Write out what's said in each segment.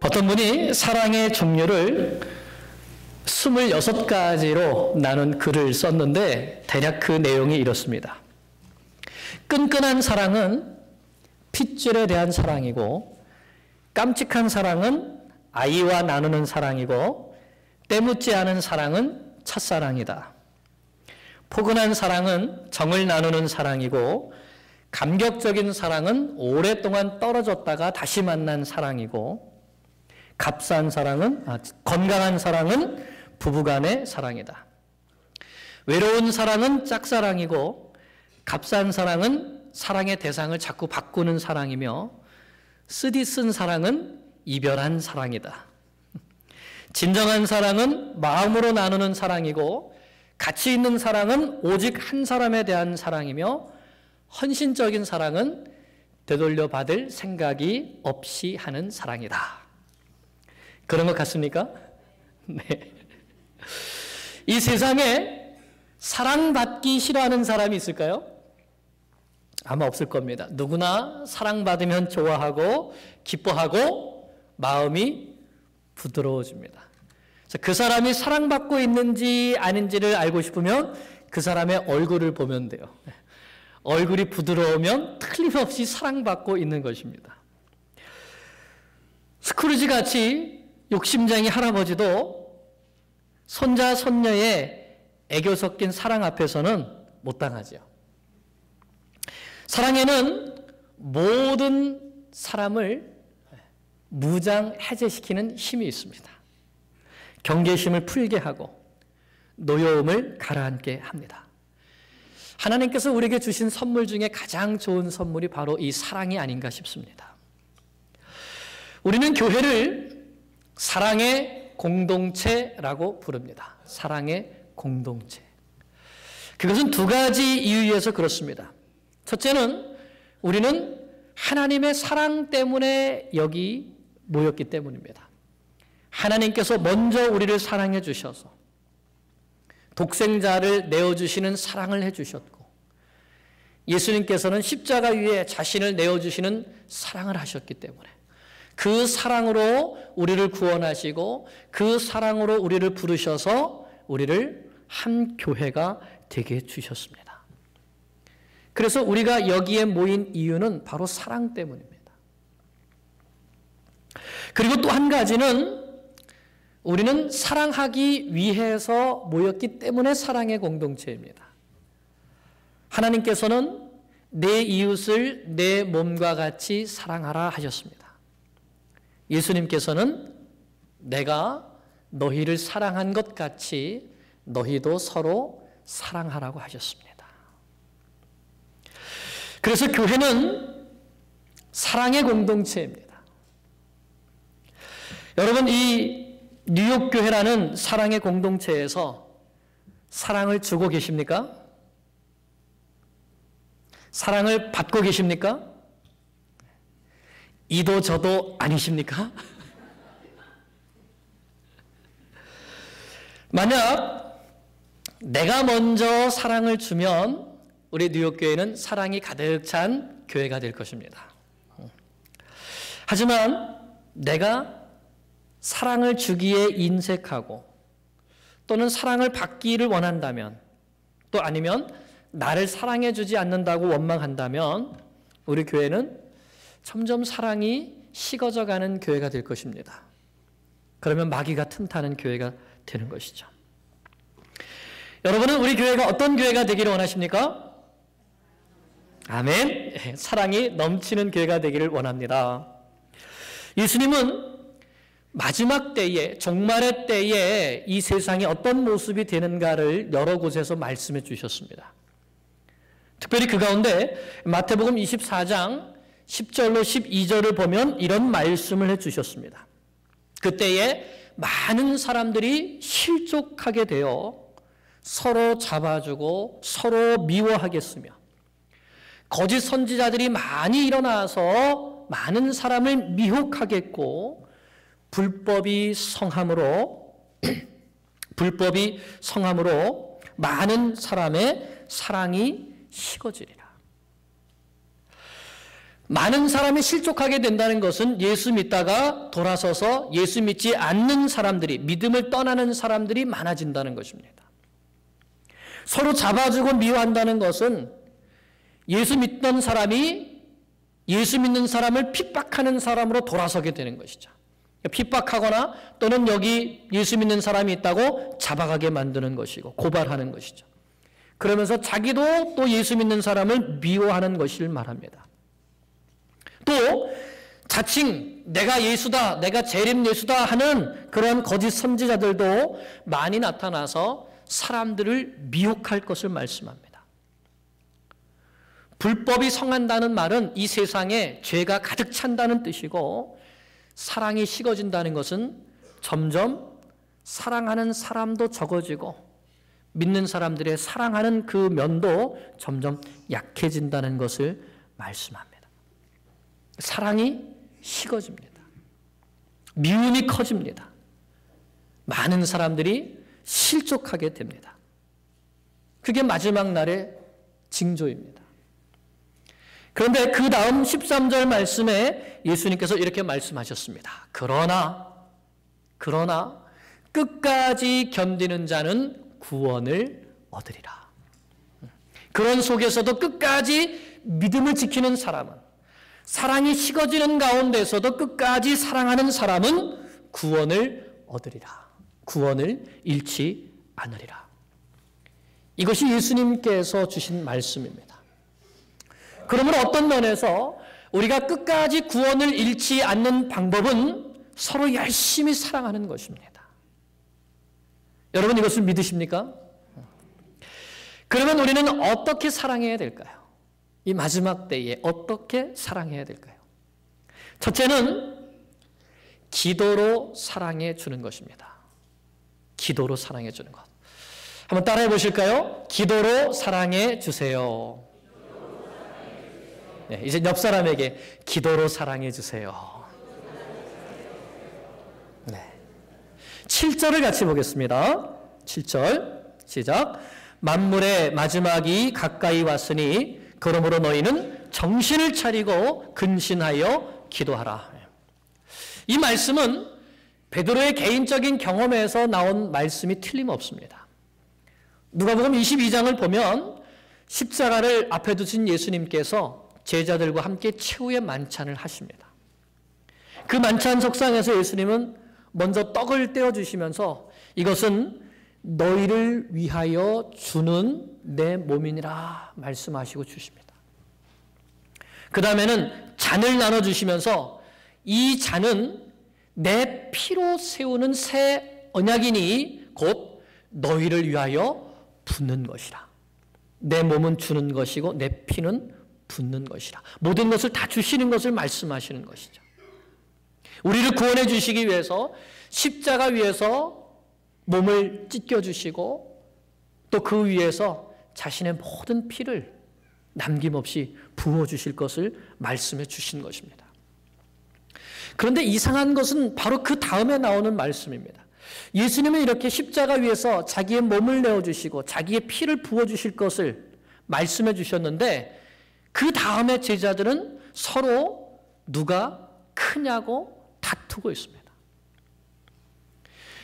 어떤 분이 사랑의 종류를 26가지로 나눈 글을 썼는데 대략 그 내용이 이렇습니다. 끈끈한 사랑은 핏줄에 대한 사랑이고, 깜찍한 사랑은 아이와 나누는 사랑이고, 때묻지 않은 사랑은 첫사랑이다. 포근한 사랑은 정을 나누는 사랑이고, 감격적인 사랑은 오랫동안 떨어졌다가 다시 만난 사랑이고, 건강한 사랑은 부부간의 사랑이다. 외로운 사랑은 짝사랑이고, 값싼 사랑은 사랑의 대상을 자꾸 바꾸는 사랑이며, 쓰디쓴 사랑은 이별한 사랑이다. 진정한 사랑은 마음으로 나누는 사랑이고, 가치 있는 사랑은 오직 한 사람에 대한 사랑이며, 헌신적인 사랑은 되돌려 받을 생각이 없이 하는 사랑이다. 그런 것 같습니까? 네. 이 세상에 사랑받기 싫어하는 사람이 있을까요? 아마 없을 겁니다. 누구나 사랑받으면 좋아하고 기뻐하고 마음이 부드러워집니다. 그 사람이 사랑받고 있는지 아닌지를 알고 싶으면 그 사람의 얼굴을 보면 돼요. 얼굴이 부드러우면 틀림없이 사랑받고 있는 것입니다. 스크루지 같이 욕심쟁이 할아버지도 손자 손녀의 애교 섞인 사랑 앞에서는 못 당하죠. 사랑에는 모든 사람을 무장해제시키는 힘이 있습니다. 경계심을 풀게 하고 노여움을 가라앉게 합니다. 하나님께서 우리에게 주신 선물 중에 가장 좋은 선물이 바로 이 사랑이 아닌가 싶습니다. 우리는 교회를 사랑의 공동체라고 부릅니다. 사랑의 공동체. 그것은 두 가지 이유에서 그렇습니다. 첫째는 우리는 하나님의 사랑 때문에 여기 모였기 때문입니다. 하나님께서 먼저 우리를 사랑해 주셔서 독생자를 내어주시는 사랑을 해주셨고, 예수님께서는 십자가 위에 자신을 내어주시는 사랑을 하셨기 때문에 그 사랑으로 우리를 구원하시고 그 사랑으로 우리를 부르셔서 우리를 한 교회가 되게 해주셨습니다. 그래서 우리가 여기에 모인 이유는 바로 사랑 때문입니다. 그리고 또 한 가지는 우리는 사랑하기 위해서 모였기 때문에 사랑의 공동체입니다. 하나님께서는 내 이웃을 내 몸과 같이 사랑하라 하셨습니다. 예수님께서는 내가 너희를 사랑한 것 같이 너희도 서로 사랑하라고 하셨습니다. 그래서 교회는 사랑의 공동체입니다. 여러분, 이 뉴욕 교회라는 사랑의 공동체에서 사랑을 주고 계십니까? 사랑을 받고 계십니까? 이도 저도 아니십니까? 만약 내가 먼저 사랑을 주면 우리 뉴욕 교회는 사랑이 가득 찬 교회가 될 것입니다. 하지만 내가 사랑을 주기에 인색하고 또는 사랑을 받기를 원한다면, 또 아니면 나를 사랑해 주지 않는다고 원망한다면 우리 교회는 점점 사랑이 식어져 가는 교회가 될 것입니다. 그러면 마귀가 틈타는 교회가 되는 것이죠. 여러분은 우리 교회가 어떤 교회가 되기를 원하십니까? 아멘. 사랑이 넘치는 교회가 되기를 원합니다. 예수님은 마지막 때에, 종말의 때에 이 세상이 어떤 모습이 되는가를 여러 곳에서 말씀해 주셨습니다. 특별히 그 가운데 마태복음 24장 10절로 12절을 보면 이런 말씀을 해 주셨습니다. 그때에 많은 사람들이 실족하게 되어 서로 잡아주고 서로 미워하겠으며, 거짓 선지자들이 많이 일어나서 많은 사람을 미혹하겠고, 불법이 성함으로 많은 사람의 사랑이 식어지리라. 많은 사람이 실족하게 된다는 것은 예수 믿다가 돌아서서 예수 믿지 않는 사람들이, 믿음을 떠나는 사람들이 많아진다는 것입니다. 서로 잡아주고 미워한다는 것은 예수 믿던 사람이 예수 믿는 사람을 핍박하는 사람으로 돌아서게 되는 것이죠. 핍박하거나 또는 여기 예수 믿는 사람이 있다고 잡아가게 만드는 것이고 고발하는 것이죠. 그러면서 자기도 또 예수 믿는 사람을 미워하는 것을 말합니다. 또 자칭 내가 예수다, 내가 재림 예수다 하는 그런 거짓 선지자들도 많이 나타나서 사람들을 미혹할 것을 말씀합니다. 불법이 성한다는 말은 이 세상에 죄가 가득 찬다는 뜻이고, 사랑이 식어진다는 것은 점점 사랑하는 사람도 적어지고 믿는 사람들의 사랑하는 그 면도 점점 약해진다는 것을 말씀합니다. 사랑이 식어집니다. 미움이 커집니다. 많은 사람들이 실족하게 됩니다. 그게 마지막 날의 징조입니다. 그런데 그 다음 13절 말씀에 예수님께서 이렇게 말씀하셨습니다. 그러나 끝까지 견디는 자는 구원을 얻으리라. 그런 속에서도 끝까지 믿음을 지키는 사람은, 사랑이 식어지는 가운데서도 끝까지 사랑하는 사람은 구원을 얻으리라. 구원을 잃지 않으리라. 이것이 예수님께서 주신 말씀입니다. 그러면 어떤 면에서 우리가 끝까지 구원을 잃지 않는 방법은 서로 열심히 사랑하는 것입니다. 여러분 이것을 믿으십니까? 그러면 우리는 어떻게 사랑해야 될까요? 이 마지막 때에 어떻게 사랑해야 될까요? 첫째는 기도로 사랑해 주는 것입니다. 기도로 사랑해 주는 것. 한번 따라해 보실까요? 기도로 사랑해 주세요. 네, 이제 옆 사람에게 기도로 사랑해 주세요. 네. 7절을 같이 보겠습니다. 7절 시작. 만물의 마지막이 가까이 왔으니 그러므로 너희는 정신을 차리고 근신하여 기도하라. 이 말씀은 베드로의 개인적인 경험에서 나온 말씀이 틀림없습니다. 누가복음 22장을 보면 십자가를 앞에 두신 예수님께서 제자들과 함께 최후의 만찬을 하십니다. 그 만찬 석상에서 예수님은 먼저 떡을 떼어주시면서 이것은 너희를 위하여 주는 내 몸이니라 말씀하시고 주십니다. 그 다음에는 잔을 나눠주시면서 이 잔은 내 피로 세우는 새 언약이니 곧 너희를 위하여 붓는 것이라. 내 몸은 주는 것이고 내 피는 붓는 것이라. 모든 것을 다 주시는 것을 말씀하시는 것이죠. 우리를 구원해 주시기 위해서 십자가 위에서 몸을 찢겨주시고 또 그 위에서 자신의 모든 피를 남김없이 부어주실 것을 말씀해 주신 것입니다. 그런데 이상한 것은 바로 그 다음에 나오는 말씀입니다. 예수님은 이렇게 십자가 위에서 자기의 몸을 내어주시고 자기의 피를 부어주실 것을 말씀해 주셨는데 그 다음에 제자들은 서로 누가 크냐고 다투고 있습니다.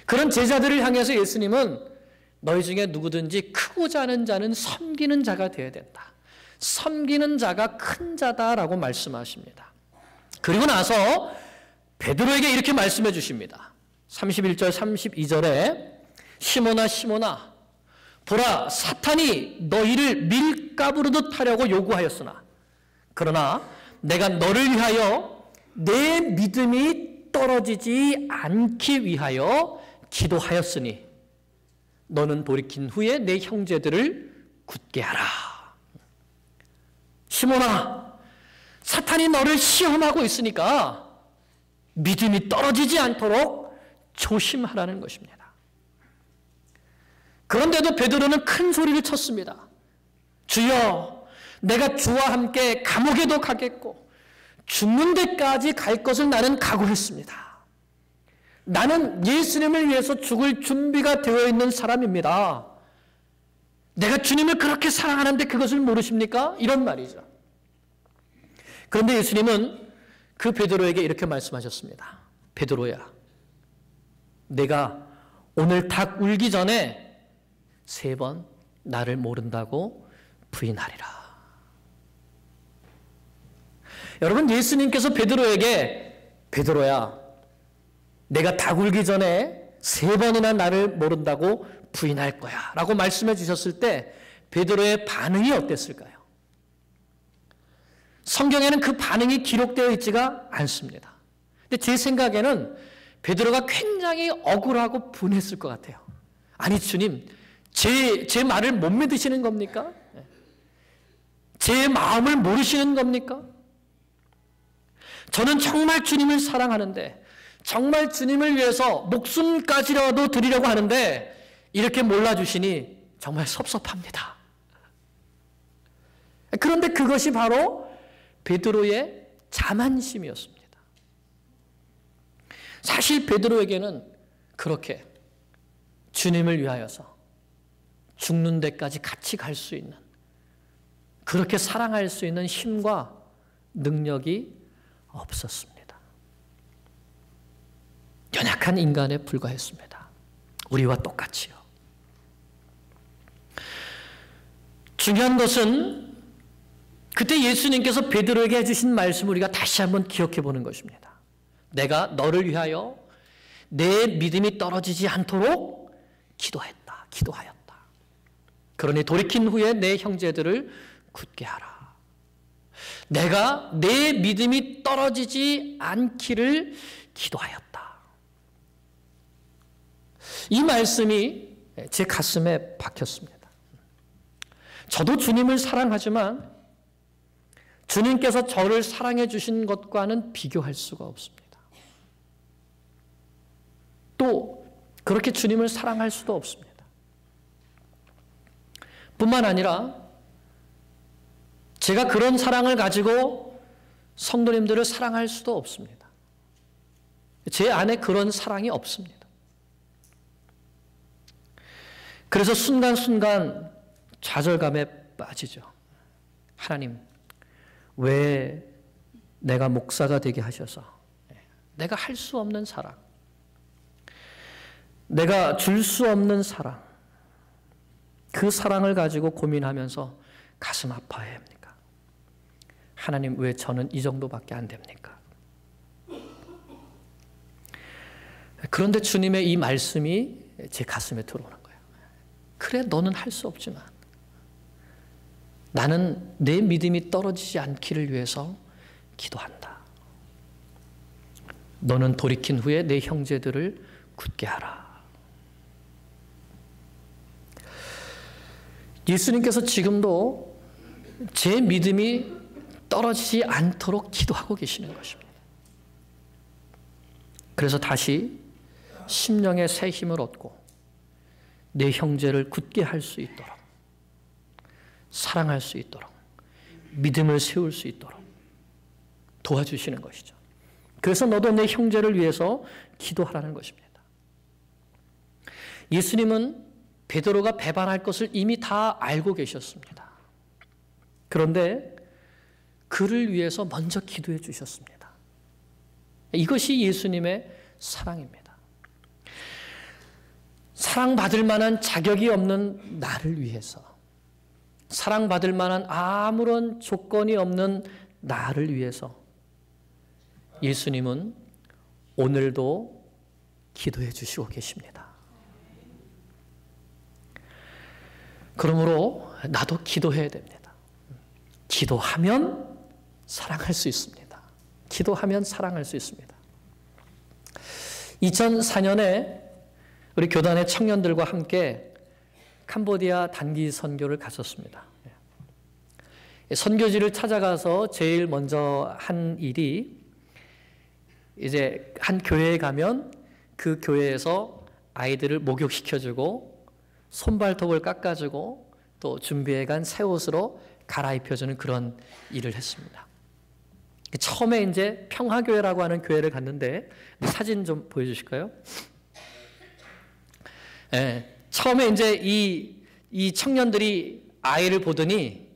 그런 제자들을 향해서 예수님은 너희 중에 누구든지 크고자 하는 자는 섬기는 자가 되어야 된다. 섬기는 자가 큰 자다라고 말씀하십니다. 그리고 나서 베드로에게 이렇게 말씀해 주십니다. 31절 32절에 시몬아 시몬아 보라 사탄이 너희를 밀가부르듯 하려고 요구하였으나 그러나 내가 너를 위하여 내 믿음이 떨어지지 않기 위하여 기도하였으니 너는 돌이킨 후에 내 형제들을 굳게 하라. 시몬아, 사탄이 너를 시험하고 있으니까 믿음이 떨어지지 않도록 조심하라는 것입니다. 그런데도 베드로는 큰 소리를 쳤습니다. 주여, 내가 주와 함께 감옥에도 가겠고 죽는 데까지 갈 것을 나는 각오했습니다. 나는 예수님을 위해서 죽을 준비가 되어 있는 사람입니다. 내가 주님을 그렇게 사랑하는데 그것을 모르십니까? 이런 말이죠. 그런데 예수님은 그 베드로에게 이렇게 말씀하셨습니다. 베드로야, 내가 오늘 닭 울기 전에 3번 나를 모른다고 부인하리라. 여러분, 예수님께서 베드로에게 베드로야, 내가 닭 울기 전에 3번이나 나를 모른다고 부인할 거야 라고 말씀해 주셨을 때 베드로의 반응이 어땠을까요? 성경에는 그 반응이 기록되어 있지가 않습니다. 근데 제 생각에는 베드로가 굉장히 억울하고 분했을 것 같아요. 아니 주님, 제 말을 못 믿으시는 겁니까? 제 마음을 모르시는 겁니까? 저는 정말 주님을 사랑하는데, 정말 주님을 위해서 목숨까지라도 드리려고 하는데 이렇게 몰라주시니 정말 섭섭합니다. 그런데 그것이 바로 베드로의 자만심이었습니다. 사실 베드로에게는 그렇게 주님을 위하여서 죽는 데까지 같이 갈 수 있는, 그렇게 사랑할 수 있는 힘과 능력이 없었습니다. 연약한 인간에 불과했습니다. 우리와 똑같이요. 중요한 것은 그때 예수님께서 베드로에게 해주신 말씀을 우리가 다시 한번 기억해 보는 것입니다. 내가 너를 위하여 내 믿음이 떨어지지 않도록 기도하였다. 그러니 돌이킨 후에 내 형제들을 굳게 하라. 내가 내 믿음이 떨어지지 않기를 기도하였다. 이 말씀이 제 가슴에 박혔습니다. 저도 주님을 사랑하지만 주님께서 저를 사랑해 주신 것과는 비교할 수가 없습니다. 또 그렇게 주님을 사랑할 수도 없습니다. 뿐만 아니라 제가 그런 사랑을 가지고 성도님들을 사랑할 수도 없습니다. 제 안에 그런 사랑이 없습니다. 그래서 순간순간 좌절감에 빠지죠. 하나님, 왜 내가 목사가 되게 하셔서 내가 할 수 없는 사랑, 내가 줄 수 없는 사랑, 그 사랑을 가지고 고민하면서 가슴 아파해야 합니까? 하나님, 왜 저는 이 정도밖에 안 됩니까? 그런데 주님의 이 말씀이 제 가슴에 들어오는 거예요. 그래, 너는 할 수 없지만 나는 내 믿음이 떨어지지 않기를 위해서 기도한다. 너는 돌이킨 후에 내 형제들을 굳게 하라. 예수님께서 지금도 제 믿음이 떨어지지 않도록 기도하고 계시는 것입니다. 그래서 다시 심령의 새 힘을 얻고 내 형제를 굳게 할 수 있도록, 사랑할 수 있도록, 믿음을 세울 수 있도록 도와주시는 것이죠. 그래서 너도 내 형제를 위해서 기도하라는 것입니다. 예수님은 베드로가 배반할 것을 이미 다 알고 계셨습니다. 그런데 그를 위해서 먼저 기도해 주셨습니다. 이것이 예수님의 사랑입니다. 사랑받을 만한 자격이 없는 나를 위해서, 사랑받을 만한 아무런 조건이 없는 나를 위해서 예수님은 오늘도 기도해 주시고 계십니다. 그러므로 나도 기도해야 됩니다. 기도하면 사랑할 수 있습니다. 기도하면 사랑할 수 있습니다. 2004년에 우리 교단의 청년들과 함께 캄보디아 단기 선교를 갔었습니다. 선교지를 찾아가서 제일 먼저 한 일이, 이제 한 교회에 가면 그 교회에서 아이들을 목욕시켜주고 손발톱을 깎아주고 또 준비해간 새 옷으로 갈아입혀주는 그런 일을 했습니다. 처음에 이제 평화교회라고 하는 교회를 갔는데, 사진 좀 보여주실까요? 네, 처음에 이제 이 청년들이 아이를 보더니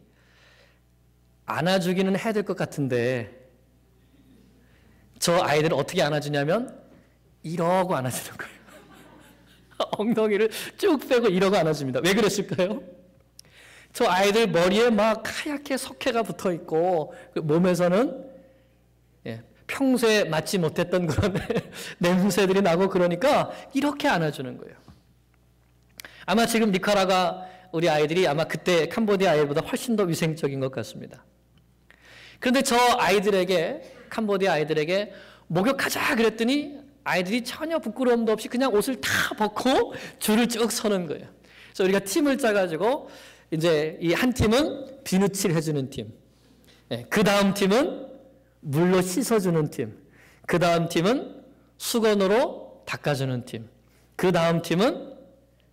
안아주기는 해야 될 것 같은데 저 아이들은 어떻게 안아주냐면 이러고 안아주는 거예요. 엉덩이를 쭉 빼고 이러고 안아줍니다. 왜 그랬을까요? 저 아이들 머리에 막 하얗게 석회가 붙어 있고 몸에서는 평소에 맡지 못했던 그런 냄새들이 나고 그러니까 이렇게 안아주는 거예요. 아마 지금 니카라과 우리 아이들이 아마 그때 캄보디아 아이들보다 훨씬 더 위생적인 것 같습니다. 그런데 저 아이들에게 캄보디아 아이들에게 목욕하자 그랬더니 아이들이 전혀 부끄러움도 없이 그냥 옷을 다 벗고 줄을 쭉 서는 거예요. 그래서 우리가 팀을 짜가지고 이제 이 한 팀은 비누칠 해주는 팀, 그 다음 팀은 물로 씻어주는 팀, 그 다음 팀은 수건으로 닦아주는 팀, 그 다음 팀은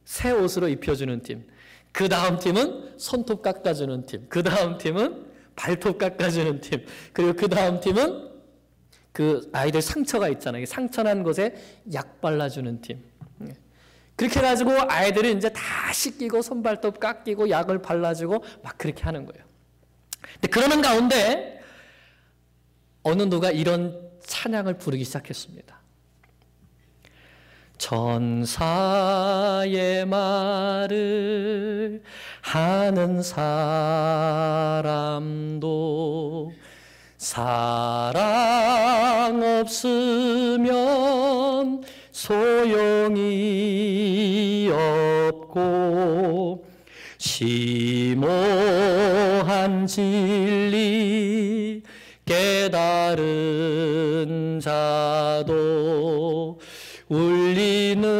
새 옷으로 입혀주는 팀, 그 다음 팀은 손톱 깎아주는 팀, 그 다음 팀은 발톱 깎아주는 팀, 그리고 그 다음 팀은 그 아이들 상처가 있잖아요. 상처난 곳에 약 발라주는 팀. 그렇게 해가지고 아이들은 이제 다 씻기고 손발톱 깎이고 약을 발라주고 막 그렇게 하는 거예요. 근데 그러는 가운데 어느 누가 이런 찬양을 부르기 시작했습니다. 천사의 말을 하는 사람도 사랑 없으면 소용이 없고 심오한 진리 깨달은 자도 울리는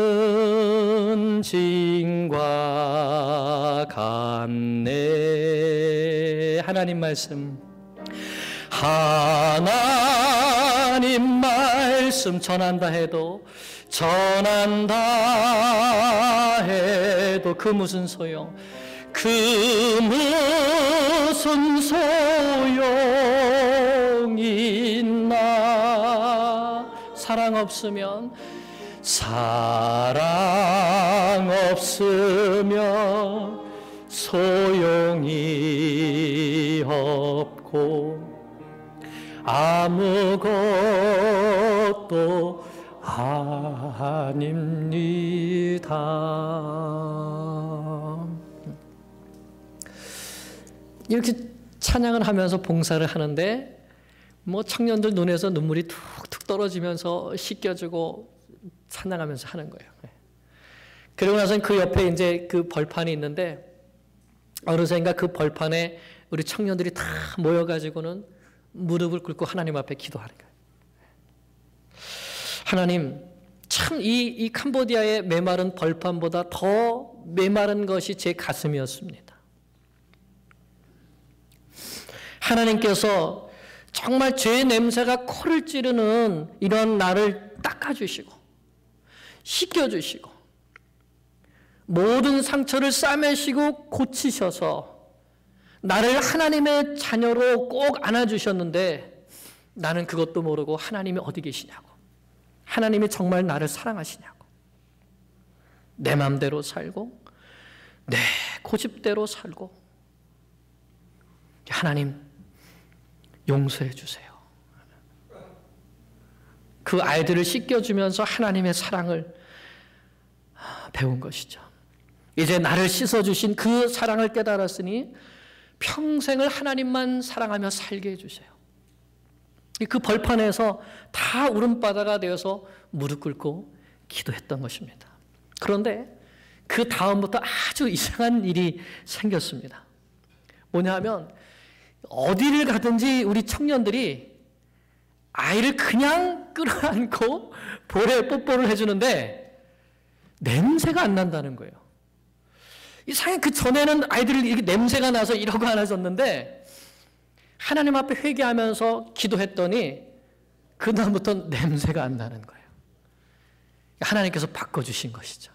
징과 같네. 하나님 말씀, 하나님 말씀 전한다 해도 그 무슨 소용, 그 무슨 소용이 있나. 사랑 없으면 소용이 없고 아무것도 아닙니다. 이렇게 찬양을 하면서 봉사를 하는데 뭐 청년들 눈에서 눈물이 툭툭 떨어지면서 씻겨주고 찬양하면서 하는 거예요. 그러고 나서는 그 옆에 이제 그 벌판이 있는데 어느샌가 그 벌판에 우리 청년들이 다 모여가지고는 무릎을 꿇고 하나님 앞에 기도하는 거예요. 하나님, 참 이 캄보디아의 메마른 벌판보다 더 메마른 것이 제 가슴이었습니다. 하나님께서 정말 죄의 냄새가 코를 찌르는 이런 나를 닦아주시고 씻겨주시고 모든 상처를 싸매시고 고치셔서 나를 하나님의 자녀로 꼭 안아주셨는데 나는 그것도 모르고 하나님이 어디 계시냐고, 하나님이 정말 나를 사랑하시냐고, 내 마음대로 살고 내 고집대로 살고, 하나님 용서해 주세요. 그 아이들을 씻겨주면서 하나님의 사랑을 배운 것이죠. 이제 나를 씻어주신 그 사랑을 깨달았으니 평생을 하나님만 사랑하며 살게 해주세요. 그 벌판에서 다 울음바다가 되어서 무릎 꿇고 기도했던 것입니다. 그런데 그 다음부터 아주 이상한 일이 생겼습니다. 뭐냐 하면 어디를 가든지 우리 청년들이 아이를 그냥 끌어안고 볼에 뽀뽀를 해주는데 냄새가 안 난다는 거예요. 이상하게 그 전에는 아이들이 이렇게 냄새가 나서 이러고 안아줬는데 하나님 앞에 회개하면서 기도했더니 그 다음부터 냄새가 안 나는 거예요. 하나님께서 바꿔주신 것이죠.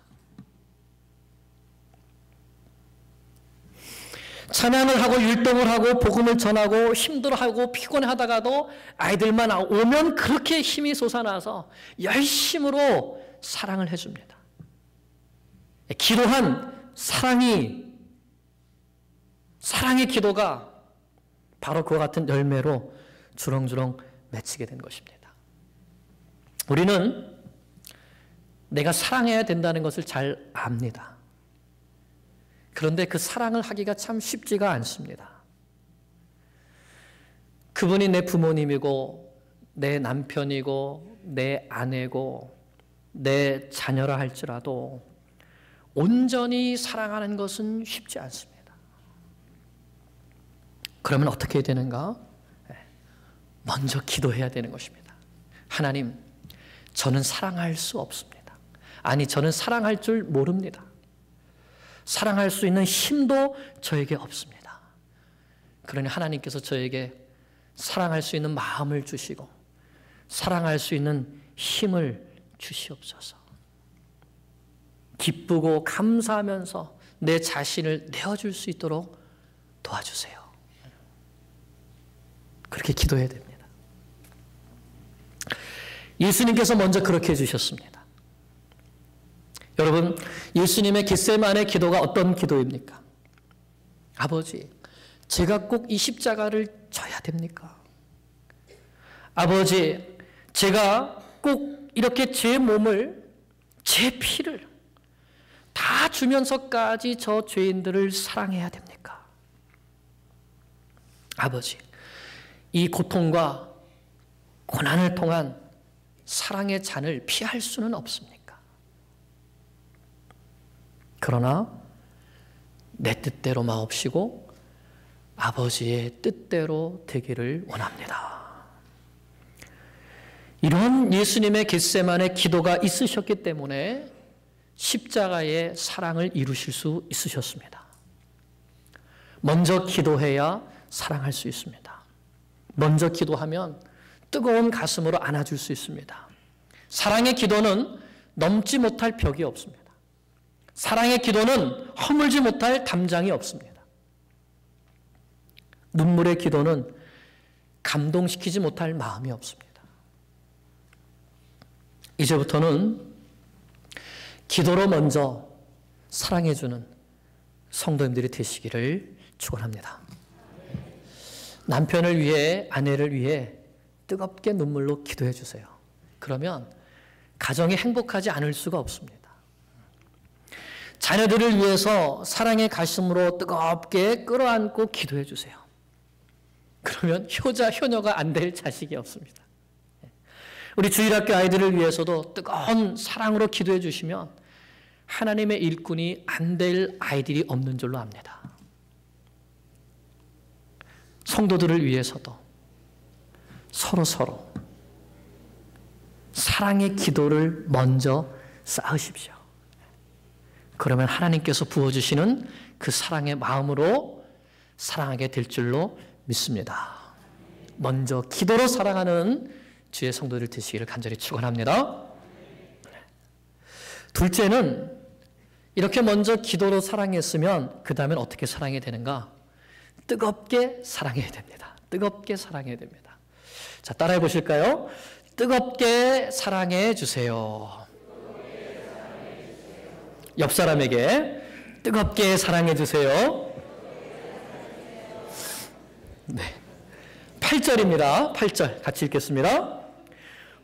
찬양을 하고 율동을 하고 복음을 전하고 힘들어하고 피곤하다가도 아이들만 오면 그렇게 힘이 솟아나서 열심으로 사랑을 해줍니다. 기도한 사랑의 기도가 바로 그와 같은 열매로 주렁주렁 맺히게 된 것입니다. 우리는 내가 사랑해야 된다는 것을 잘 압니다. 그런데 그 사랑을 하기가 참 쉽지가 않습니다. 그분이 내 부모님이고 내 남편이고 내 아내고 내 자녀라 할지라도 온전히 사랑하는 것은 쉽지 않습니다. 그러면 어떻게 해야 되는가? 먼저 기도해야 되는 것입니다. 하나님, 저는 사랑할 수 없습니다. 아니, 저는 사랑할 줄 모릅니다. 사랑할 수 있는 힘도 저에게 없습니다. 그러니 하나님께서 저에게 사랑할 수 있는 마음을 주시고 사랑할 수 있는 힘을 주시옵소서. 기쁘고 감사하면서 내 자신을 내어줄 수 있도록 도와주세요. 그렇게 기도해야 됩니다. 예수님께서 먼저 그렇게 해주셨습니다. 여러분, 예수님의 겟세마네 기도가 어떤 기도입니까? 아버지, 제가 꼭 이 십자가를 져야 됩니까? 아버지, 제가 꼭 이렇게 제 몸을, 제 피를 다 주면서까지 저 죄인들을 사랑해야 됩니까? 아버지, 이 고통과 고난을 통한 사랑의 잔을 피할 수는 없습니까? 그러나 내 뜻대로 마옵시고 아버지의 뜻대로 되기를 원합니다. 이런 예수님의 겟세마네 기도가 있으셨기 때문에 십자가의 사랑을 이루실 수 있으셨습니다. 먼저 기도해야 사랑할 수 있습니다. 먼저 기도하면 뜨거운 가슴으로 안아줄 수 있습니다. 사랑의 기도는 넘지 못할 벽이 없습니다. 사랑의 기도는 허물지 못할 담장이 없습니다. 눈물의 기도는 감동시키지 못할 마음이 없습니다. 이제부터는 기도로 먼저 사랑해주는 성도님들이 되시기를 축원합니다. 남편을 위해, 아내를 위해 뜨겁게 눈물로 기도해 주세요. 그러면 가정이 행복하지 않을 수가 없습니다. 자녀들을 위해서 사랑의 가슴으로 뜨겁게 끌어안고 기도해 주세요. 그러면 효녀가 안 될 자식이 없습니다. 우리 주일학교 아이들을 위해서도 뜨거운 사랑으로 기도해 주시면 하나님의 일꾼이 안 될 아이들이 없는 줄로 압니다. 성도들을 위해서도 서로 사랑의 기도를 먼저 쌓으십시오. 그러면 하나님께서 부어주시는 그 사랑의 마음으로 사랑하게 될 줄로 믿습니다. 먼저 기도로 사랑하는 주의 성도들 되시기를 간절히 축원합니다. 둘째는 이렇게 먼저 기도로 사랑했으면 그 다음엔 어떻게 사랑해야 되는가? 뜨겁게 사랑해야 됩니다. 뜨겁게 사랑해야 됩니다. 자, 따라해 보실까요? 뜨겁게 사랑해 주세요. 옆 사람에게 뜨겁게 사랑해 주세요. 네. 8절입니다. 8절 같이 읽겠습니다.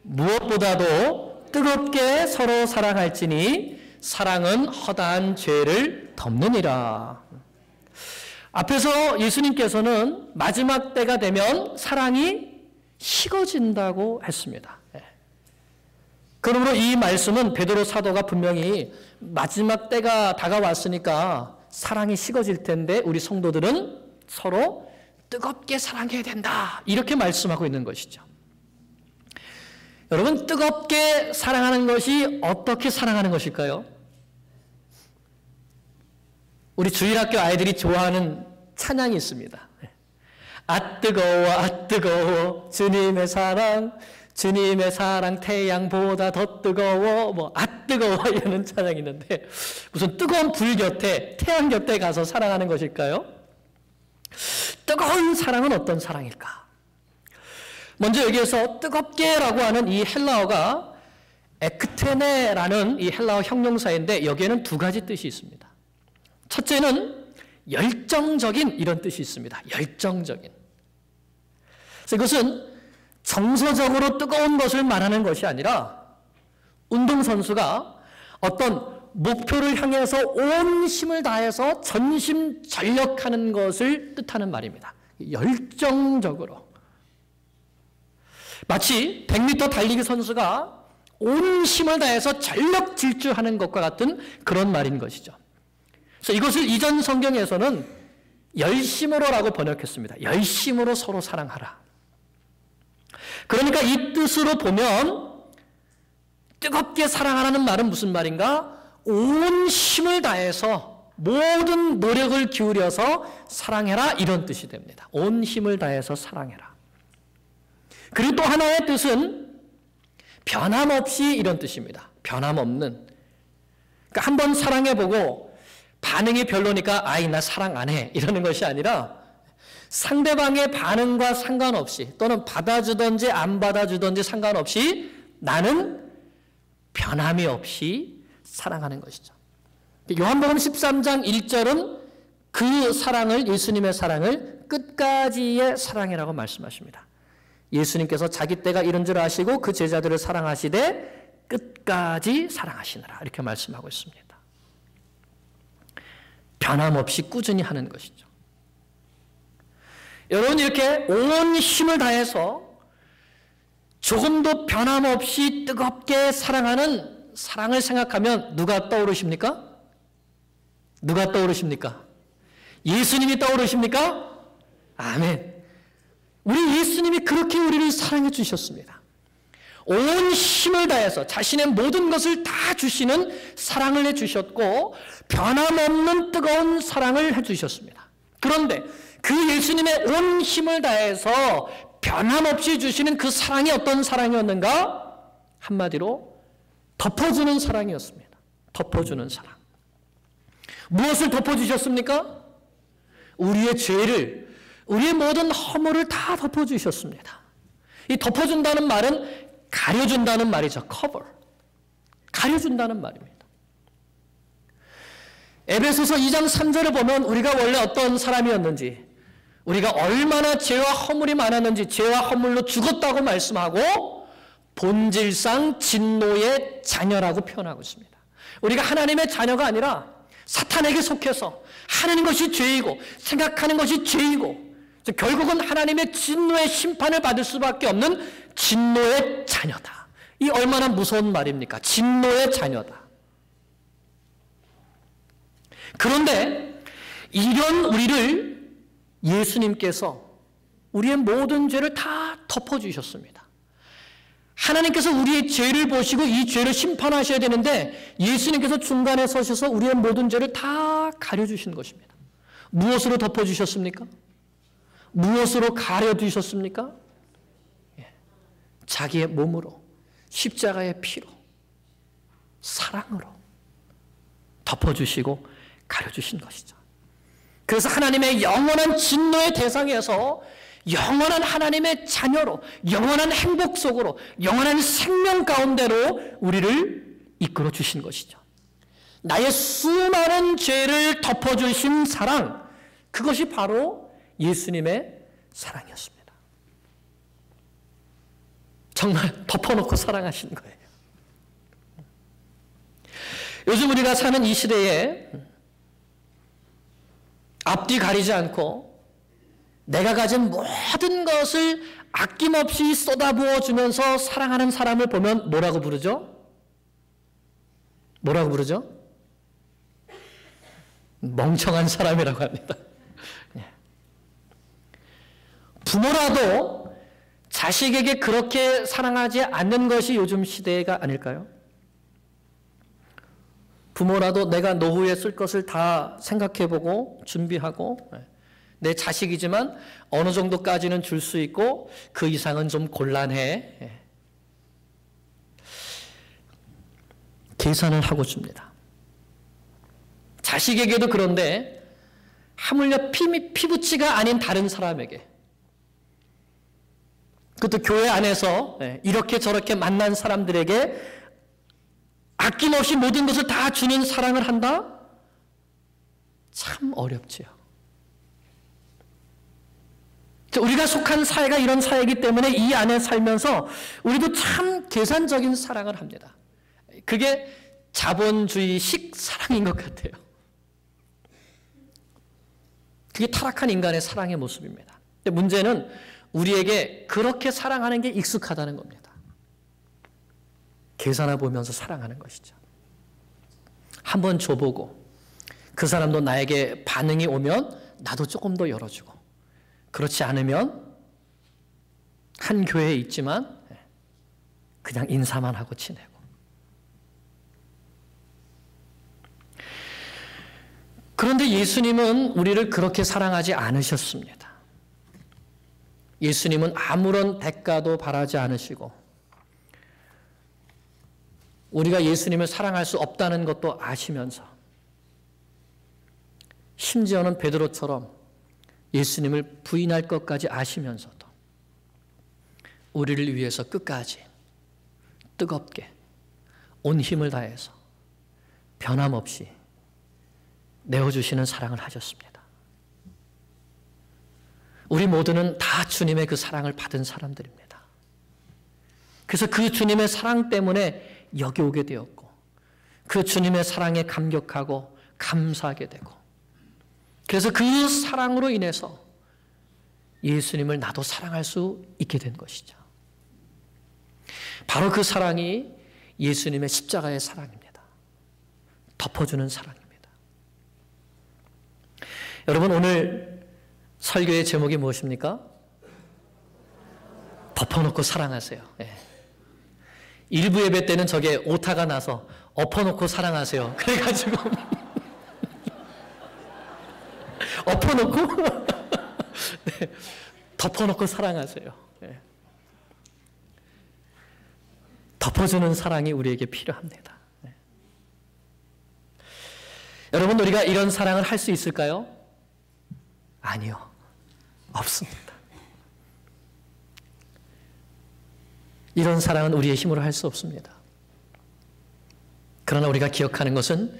무엇보다도 뜨겁게 서로 사랑할지니 사랑은 허다한 죄를 덮느니라. 앞에서 예수님께서는 마지막 때가 되면 사랑이 식어진다고 했습니다. 그러므로 이 말씀은 베드로 사도가 분명히 마지막 때가 다가왔으니까 사랑이 식어질 텐데 우리 성도들은 서로 뜨겁게 사랑해야 된다. 이렇게 말씀하고 있는 것이죠. 여러분, 뜨겁게 사랑하는 것이 어떻게 사랑하는 것일까요? 우리 주일학교 아이들이 좋아하는 찬양이 있습니다. 아 뜨거워 아 뜨거워 주님의 사랑 태양보다 더 뜨거워 아 뜨거워 이러는 찬양이 있는데 무슨 뜨거운 불 곁에 태양 곁에 가서 사랑하는 것일까요? 뜨거운 사랑은 어떤 사랑일까? 먼저 여기에서 뜨겁게라고 하는 이 헬라어가 에크테네라는 이 헬라어 형용사인데 여기에는 두 가지 뜻이 있습니다. 첫째는 열정적인 이런 뜻이 있습니다. 열정적인. 그래서 이것은 정서적으로 뜨거운 것을 말하는 것이 아니라 운동선수가 어떤 목표를 향해서 온 힘을 다해서 전심전력하는 것을 뜻하는 말입니다. 열정적으로. 마치 100m 달리기 선수가 온 힘을 다해서 전력 질주하는 것과 같은 그런 말인 것이죠. 그래서 이것을 이전 성경에서는 열심으로라고 번역했습니다. 열심으로 서로 사랑하라. 그러니까 이 뜻으로 보면 뜨겁게 사랑하라는 말은 무슨 말인가? 온 힘을 다해서 모든 노력을 기울여서 사랑해라, 이런 뜻이 됩니다. 온 힘을 다해서 사랑해라. 그리고 또 하나의 뜻은 변함없이, 이런 뜻입니다. 변함없는. 그러니까 한번 사랑해보고 반응이 별로니까 아이 나 사랑 안 해, 이러는 것이 아니라 상대방의 반응과 상관없이, 또는 받아주든지 안 받아주든지 상관없이 나는 변함이 없이 사랑하는 것이죠. 요한복음 13장 1절은 그 사랑을, 예수님의 사랑을 끝까지의 사랑이라고 말씀하십니다. 예수님께서 자기 때가 이른 줄 아시고 그 제자들을 사랑하시되 끝까지 사랑하시느라, 이렇게 말씀하고 있습니다. 변함없이 꾸준히 하는 것이죠. 여러분, 이렇게 온 힘을 다해서 조금도 변함없이 뜨겁게 사랑하는 사랑을 생각하면 누가 떠오르십니까? 누가 떠오르십니까? 예수님이 떠오르십니까? 아멘. 우리 예수님이 그렇게 우리를 사랑해 주셨습니다. 온 힘을 다해서 자신의 모든 것을 다 주시는 사랑을 해주셨고 변함없는 뜨거운 사랑을 해주셨습니다. 그런데 그 예수님의 온 힘을 다해서 변함없이 주시는 그 사랑이 어떤 사랑이었는가? 한마디로 덮어주는 사랑이었습니다. 덮어주는 사랑. 무엇을 덮어주셨습니까? 우리의 죄를, 우리의 모든 허물을 다 덮어주셨습니다. 이 덮어준다는 말은 가려준다는 말이죠. cover. 가려준다는 말입니다. 에베소서 2장 3절을 보면 우리가 원래 어떤 사람이었는지, 우리가 얼마나 죄와 허물이 많았는지, 죄와 허물로 죽었다고 말씀하고 본질상 진노의 자녀라고 표현하고 있습니다. 우리가 하나님의 자녀가 아니라 사탄에게 속해서 하는 것이 죄이고 생각하는 것이 죄이고 결국은 하나님의 진노의 심판을 받을 수밖에 없는 진노의 자녀다. 이 얼마나 무서운 말입니까? 진노의 자녀다. 그런데 이런 우리를 예수님께서 우리의 모든 죄를 다 덮어주셨습니다. 하나님께서 우리의 죄를 보시고 이 죄를 심판하셔야 되는데 예수님께서 중간에 서셔서 우리의 모든 죄를 다 가려주신 것입니다. 무엇으로 덮어주셨습니까? 무엇으로 가려두셨습니까? 자기의 몸으로, 십자가의 피로, 사랑으로 덮어주시고 가려주신 것이죠. 그래서 하나님의 영원한 진노의 대상에서 영원한 하나님의 자녀로, 영원한 행복 속으로, 영원한 생명 가운데로 우리를 이끌어 주신 것이죠. 나의 수많은 죄를 덮어주신 사랑, 그것이 바로 예수님의 사랑이었습니다. 정말 덮어놓고 사랑하신 거예요. 요즘 우리가 사는 이 시대에 앞뒤 가리지 않고 내가 가진 모든 것을 아낌없이 쏟아부어 주면서 사랑하는 사람을 보면 뭐라고 부르죠? 뭐라고 부르죠? 멍청한 사람이라고 합니다. 부모라도 자식에게 그렇게 사랑하지 않는 것이 요즘 시대가 아닐까요? 부모라도 내가 노후에 쓸 것을 다 생각해보고 준비하고 내 자식이지만 어느 정도까지는 줄 수 있고 그 이상은 좀 곤란해. 계산을 하고 줍니다. 자식에게도 그런데 하물며 피부치가 아닌 다른 사람에게, 그것도 교회 안에서 이렇게 저렇게 만난 사람들에게 아낌없이 모든 것을 다 주는 사랑을 한다? 참 어렵지요. 우리가 속한 사회가 이런 사회이기 때문에 이 안에 살면서 우리도 참 계산적인 사랑을 합니다. 그게 자본주의식 사랑인 것 같아요. 그게 타락한 인간의 사랑의 모습입니다. 근데 문제는 우리에게 그렇게 사랑하는 게 익숙하다는 겁니다. 계산해 보면서 사랑하는 것이죠. 한번 줘보고 그 사람도 나에게 반응이 오면 나도 조금 더 열어주고, 그렇지 않으면 한 교회에 있지만 그냥 인사만 하고 지내고. 그런데 예수님은 우리를 그렇게 사랑하지 않으셨습니다. 예수님은 아무런 대가도 바라지 않으시고 우리가 예수님을 사랑할 수 없다는 것도 아시면서, 심지어는 베드로처럼 예수님을 부인할 것까지 아시면서도 우리를 위해서 끝까지 뜨겁게 온 힘을 다해서 변함없이 내어주시는 사랑을 하셨습니다. 우리 모두는 다 주님의 그 사랑을 받은 사람들입니다. 그래서 그 주님의 사랑 때문에 여기 오게 되었고, 그 주님의 사랑에 감격하고 감사하게 되고, 그래서 그 사랑으로 인해서 예수님을 나도 사랑할 수 있게 된 것이죠. 바로 그 사랑이 예수님의 십자가의 사랑입니다. 덮어주는 사랑입니다. 여러분, 오늘 설교의 제목이 무엇입니까? 덮어놓고 사랑하세요. 네. 일부 예배 때는 저게 오타가 나서 엎어놓고 사랑하세요. 그래가지고 엎어놓고 네. 덮어놓고 사랑하세요. 네. 덮어주는 사랑이 우리에게 필요합니다. 네. 여러분, 우리가 이런 사랑을 할 수 있을까요? 아니요, 없습니다. 이런 사랑은 우리의 힘으로 할 수 없습니다. 그러나 우리가 기억하는 것은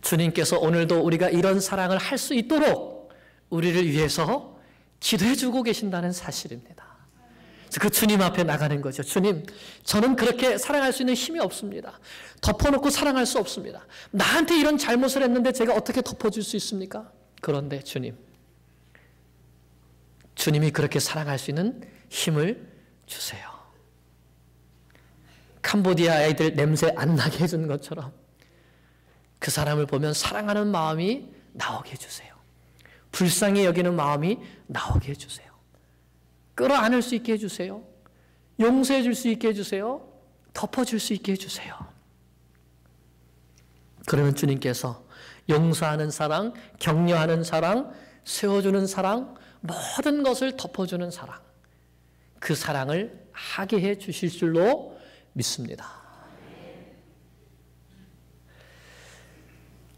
주님께서 오늘도 우리가 이런 사랑을 할 수 있도록 우리를 위해서 기도해 주고 계신다는 사실입니다. 그래서 그 주님 앞에 나가는 거죠. 주님, 저는 그렇게 사랑할 수 있는 힘이 없습니다. 덮어놓고 사랑할 수 없습니다. 나한테 이런 잘못을 했는데 제가 어떻게 덮어줄 수 있습니까? 그런데 주님이 그렇게 사랑할 수 있는 힘을 주세요. 캄보디아 아이들 냄새 안 나게 해준 것처럼 그 사람을 보면 사랑하는 마음이 나오게 해주세요. 불쌍히 여기는 마음이 나오게 해주세요. 끌어안을 수 있게 해주세요. 용서해 줄 수 있게 해주세요. 덮어줄 수 있게 해주세요. 그러면 주님께서 용서하는 사랑, 격려하는 사랑, 세워주는 사랑, 모든 것을 덮어주는 사랑, 그 사랑을 하게 해 주실 줄로 믿습니다.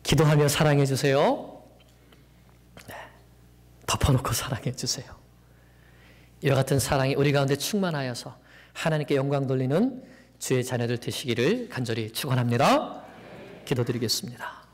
기도하며 사랑해 주세요. 네. 덮어놓고 사랑해 주세요. 이와 같은 사랑이 우리 가운데 충만하여서 하나님께 영광 돌리는 주의 자녀들 되시기를 간절히 축원합니다. 기도드리겠습니다.